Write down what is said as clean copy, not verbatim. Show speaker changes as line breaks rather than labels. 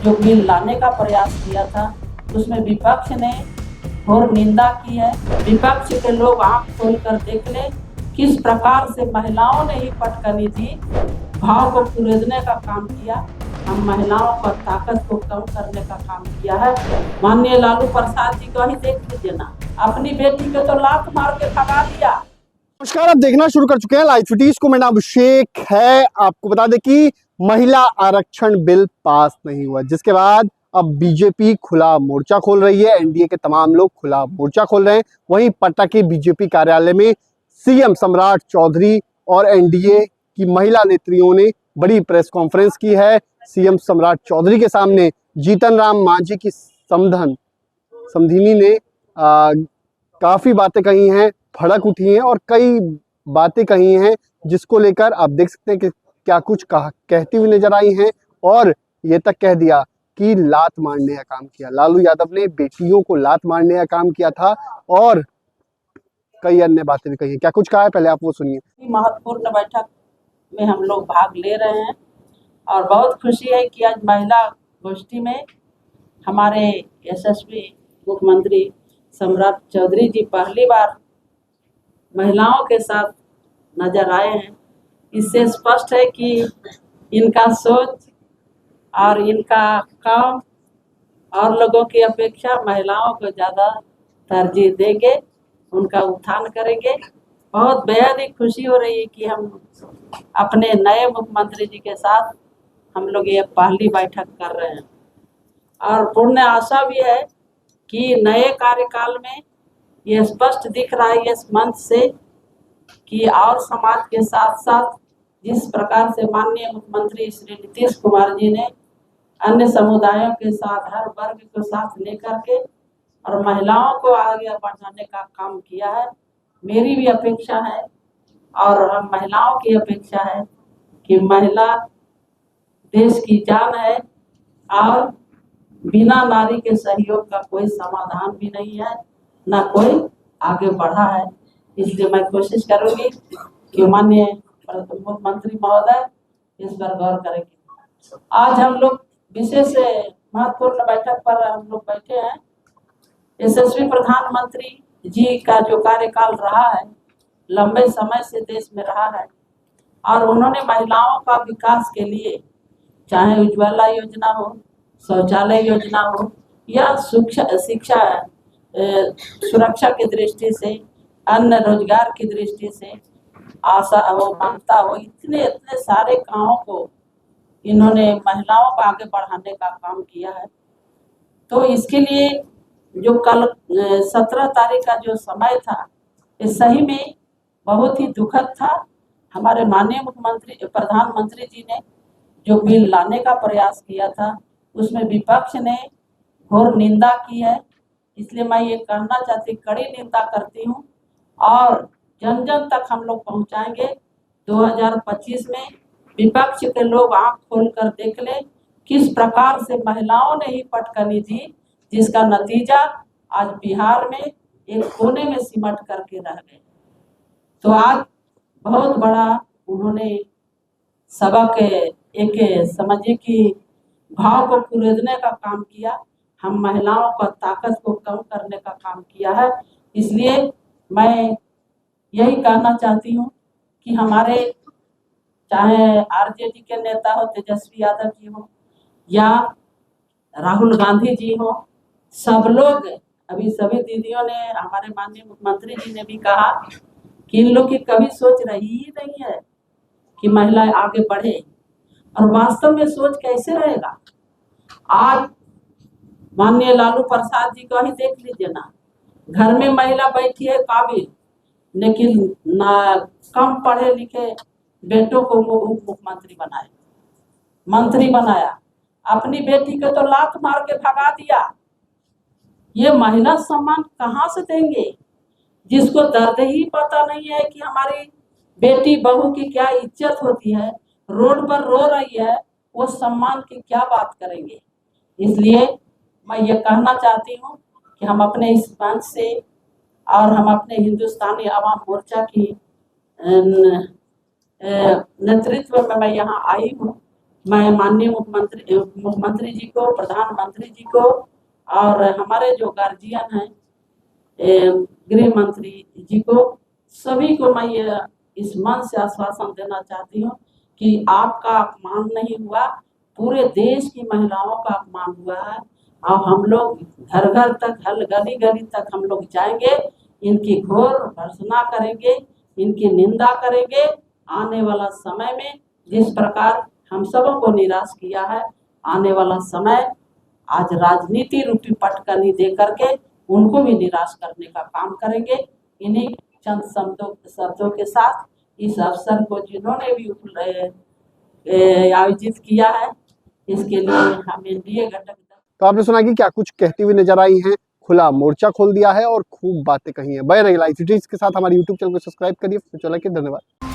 जो बिल लाने का प्रयास किया था उसमें विपक्ष ने घोर निंदा की है। विपक्ष के लोग आंख खोल कर देख ले किस प्रकार से महिलाओं ने ही पटकनी दी, भाव को कुरेदने का काम किया। हम महिलाओं पर ताकत को कम करने का काम किया है। माननीय लालू प्रसाद जी को ही देख लीजिए ना, अपनी बेटी को तो लात मार के भगा दिया।
नमस्कार, आप देखना शुरू कर चुके हैं लाइव सिटीज को। मेरा नाम अभिषेक है। आपको बता दें कि महिला आरक्षण बिल पास नहीं हुआ, जिसके बाद अब बीजेपी खुला मोर्चा खोल रही है। एनडीए के तमाम लोग खुला मोर्चा खोल रहे हैं। वहीं पटना के बीजेपी कार्यालय में सीएम सम्राट चौधरी और एनडीए की महिला नेत्रियों ने बड़ी प्रेस कॉन्फ्रेंस की है। सीएम सम्राट चौधरी के सामने जीतन राम मांझी की समधिनी ने काफी बातें कही हैं, भड़क उठी हैं और कई बातें कही हैं, जिसको लेकर आप देख सकते हैं कि क्या कुछ कहती हुई नजर आई हैं। और ये तक कह दिया कि लात मारने का काम किया, लालू यादव ने बेटियों को लात मारने का काम किया था और कई अन्य बातें भी कही हैं। क्या कुछ कहा है, पहले आप वो सुनिए।
महत्वपूर्ण बैठक में हम लोग भाग ले रहे हैं और बहुत खुशी है कि आज महिला गोष्ठी में हमारे यशस्वी मुख्यमंत्री सम्राट चौधरी जी पहली बार महिलाओं के साथ नजर आए हैं। इससे स्पष्ट है कि इनका सोच और इनका काम और लोगों की अपेक्षा महिलाओं को ज़्यादा तरजीह देंगे, उनका उत्थान करेंगे। बहुत बेहद ही खुशी हो रही है कि हम अपने नए मुख्यमंत्री जी के साथ हम लोग ये पहली बैठक कर रहे हैं और पूर्ण आशा भी है कि नए कार्यकाल में ये स्पष्ट दिख रहा है इस मंच से कि और समाज के साथ साथ जिस प्रकार से माननीय मुख्यमंत्री श्री नीतीश कुमार जी ने अन्य समुदायों के साथ हर वर्ग को साथ लेकर के और महिलाओं को आगे बढ़ाने का काम किया है। मेरी भी अपेक्षा है और हम महिलाओं की अपेक्षा है कि महिला देश की जान है और बिना नारी के सहयोग का कोई समाधान भी नहीं है, ना कोई आगे बढ़ा है। इसलिए मैं कोशिश करूंगी कि माननीय मुख्यमंत्री महोदय इस पर गौर करेंगे। आज हम लोग विशेष महत्वपूर्ण बैठक पर हम लोग बैठे हैं। यशस्वी प्रधानमंत्री जी का जो कार्यकाल रहा है, लंबे समय से देश में रहा है और उन्होंने महिलाओं का विकास के लिए चाहे उज्ज्वला योजना हो, शौचालय योजना हो या शिक्षा सुरक्षा की दृष्टि से, अन्य रोजगार की दृष्टि से, आशा हो, ममता हो, इतने सारे कामों को इन्होंने महिलाओं को आगे बढ़ाने का काम किया है। तो इसके लिए जो कल 17 तारीख का जो समय था, इस सही में बहुत ही दुखद था। हमारे माननीय मुख्यमंत्री प्रधानमंत्री जी ने जो बिल लाने का प्रयास किया था उसमें विपक्ष ने घोर निंदा की है। इसलिए मैं ये कहना चाहती, कड़ी निंदा करती हूँ और जन जन तक हम लोग पहुँचाएंगे। 2025 में विपक्ष के लोग आंख खोल कर देख ले किस प्रकार से महिलाओं ने ही पटकनी दी, जिसका नतीजा आज बिहार में एक कोने में सिमट करके रह गए। तो आज बहुत बड़ा उन्होंने सबक एक समझिए कि भाव को कुरेदने का काम किया। हम महिलाओं का ताकत को कम करने का काम किया है। इसलिए मैं यही कहना चाहती हूँ कि हमारे चाहे आरजेडी के नेता हो तेजस्वी यादव जी हो या राहुल गांधी जी हो, सब लोग, अभी सभी दीदियों ने, हमारे माननीय मुख्यमंत्री जी ने भी कहा कि इन लोग की कभी सोच रही ही नहीं है कि महिलाएं आगे बढ़े और वास्तव में सोच कैसे रहेगा। आज माननीय लालू प्रसाद जी को ही देख लीजिए ना, घर में महिला बैठी है काबिल, लेकिन ना कम पढ़े लिखे बेटों को उप मुख्यमंत्री बनाए, मंत्री बनाया, अपनी बेटी को तो लात मार के भगा दिया। ये महिला सम्मान कहाँ से देंगे जिसको दर्द ही पता नहीं है कि हमारी बेटी बहू की क्या इज्जत होती है, रोड पर रो रही है, वो सम्मान की क्या बात करेंगे। इसलिए मैं ये कहना चाहती हूँ कि हम अपने इस मंच से और हम अपने हिंदुस्तानी आवाम मोर्चा की नेतृत्व में मैं यहाँ आई हूँ मैं माननीय मुख्यमंत्री जी को, प्रधानमंत्री जी को और हमारे जो गार्जियन हैं गृह मंत्री जी को, सभी को मैं ये इस मन से आश्वासन देना चाहती हूँ कि आपका अपमान नहीं हुआ, पूरे देश की महिलाओं का अपमान हुआ है। और हम लोग घर घर तक, गली गली तक हम लोग जाएंगे, इनकी घोर भर्त्सना करेंगे, इनकी निंदा करेंगे। आने वाला समय में जिस प्रकार हम सबों को निराश किया है, आने वाला समय आज राजनीति रूपी पटकनी दे करके उनको भी निराश करने का काम करेंगे। इन्हीं चंद शब्दों के साथ इस अवसर को जिन्होंने भी आयोजित किया है, इसके लिए हम एनडीए घटक।
तो आपने सुना कि क्या कुछ कहती हुई नजर आई हैं, खुला मोर्चा खोल दिया है और खूब बातें कही हैं। बने रहिए लाइव सिटीज के साथ, हमारे यूट्यूब चैनल को सब्सक्राइब करिए। धन्यवाद।